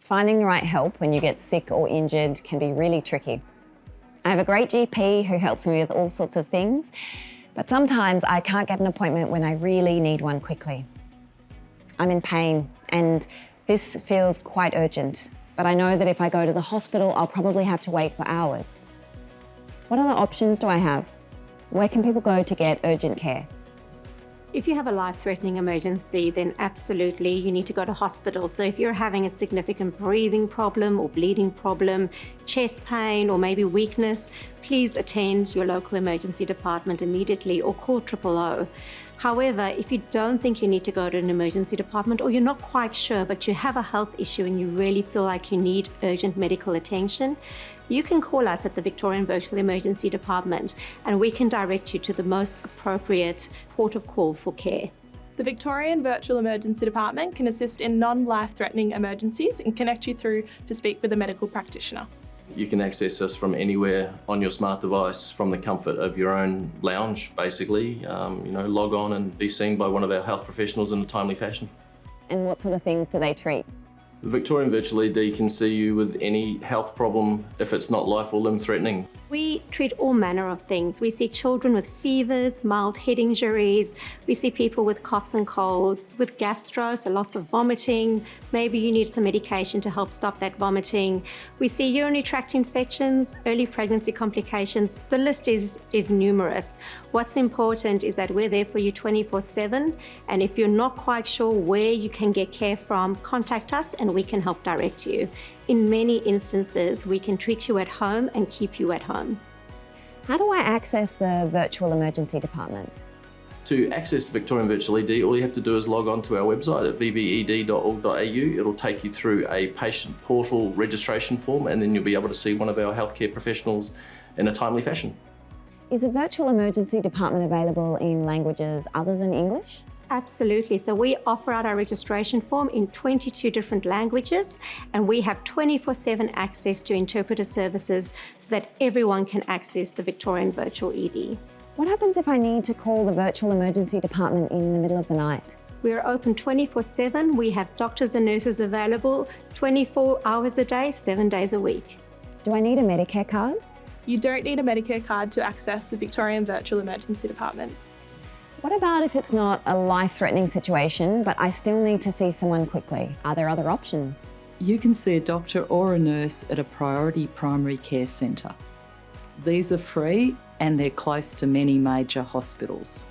Finding the right help when you get sick or injured can be really tricky. I have a great GP who helps me with all sorts of things, but sometimes I can't get an appointment when I really need one quickly. I'm in pain and this feels quite urgent, but I know that if I go to the hospital, I'll probably have to wait for hours. What other options do I have? Where can people go to get urgent care? If you have a life-threatening emergency, then absolutely you need to go to hospital. So if you're having a significant breathing problem or bleeding problem, chest pain or maybe weakness, please attend your local emergency department immediately or call 000. However, if you don't think you need to go to an emergency department or you're not quite sure but you have a health issue and you really feel like you need urgent medical attention, you can call us at the Victorian Virtual Emergency Department and we can direct you to the most appropriate port of call for care. The Victorian Virtual Emergency Department can assist in non-life-threatening emergencies and connect you through to speak with a medical practitioner. You can access us from anywhere on your smart device from the comfort of your own lounge, basically. Log on and be seen by one of our health professionals in a timely fashion. And what sort of things do they treat? The Victorian Virtual ED can see you with any health problem if it's not life or limb threatening. We treat all manner of things. We see children with fevers, mild head injuries. We see people with coughs and colds, with gastro, so lots of vomiting. Maybe you need some medication to help stop that vomiting. We see urinary tract infections, early pregnancy complications. The list is numerous. What's important is that we're there for you 24/7. And if you're not quite sure where you can get care from, contact us and we can help direct you. In many instances, we can treat you at home and keep you at home. How do I access the Virtual Emergency Department? To access Victorian Virtual ED, all you have to do is log on to our website at vved.org.au. It'll take you through a patient portal registration form and then you'll be able to see one of our healthcare professionals in a timely fashion. Is a Virtual Emergency Department available in languages other than English? Absolutely. So we offer out our registration form in 22 different languages and we have 24/7 access to interpreter services so that everyone can access the Victorian Virtual ED. What happens if I need to call the Virtual Emergency Department in the middle of the night? We're open 24/7. We have doctors and nurses available 24 hours a day, 7 days a week. Do I need a Medicare card? You don't need a Medicare card to access the Victorian Virtual Emergency Department. What about if it's not a life-threatening situation, but I still need to see someone quickly? Are there other options? You can see a doctor or a nurse at a priority primary care centre. These are free and they're close to many major hospitals.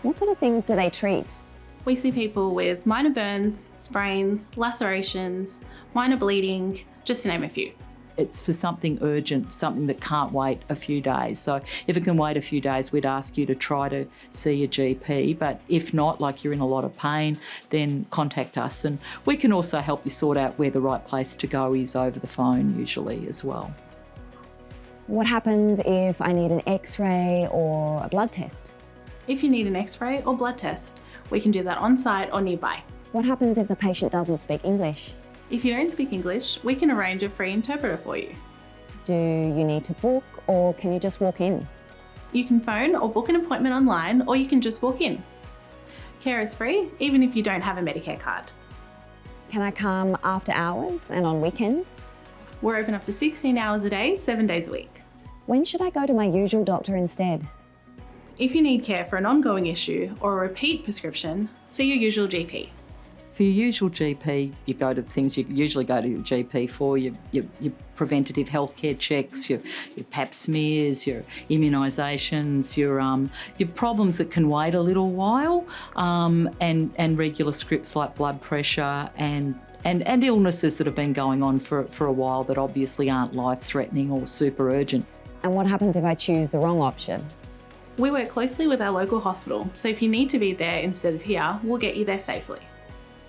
What sort of things do they treat? We see people with minor burns, sprains, lacerations, minor bleeding, just to name a few. It's for something urgent, something that can't wait a few days. So if it can wait a few days, we'd ask you to try to see a GP. But if not, like you're in a lot of pain, then contact us. And we can also help you sort out where the right place to go is over the phone usually as well. What happens if I need an X-ray or a blood test? If you need an X-ray or blood test, we can do that on site or nearby. What happens if the patient doesn't speak English? If you don't speak English, we can arrange a free interpreter for you. Do you need to book or can you just walk in? You can phone or book an appointment online or you can just walk in. Care is free, even if you don't have a Medicare card. Can I come after hours and on weekends? We're open up to 16 hours a day, 7 days a week. When should I go to my usual doctor instead? If you need care for an ongoing issue or a repeat prescription, see your usual GP. For your usual GP, you go to the things you usually go to your GP for, your preventative healthcare checks, your pap smears, your immunisations, your problems that can wait a little while, and regular scripts like blood pressure and illnesses that have been going on for a while that obviously aren't life-threatening or super urgent. And what happens if I choose the wrong option? We work closely with our local hospital, so if you need to be there instead of here, we'll get you there safely.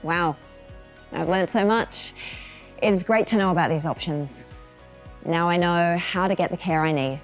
Wow, I've learned so much. It is great to know about these options. Now I know how to get the care I need.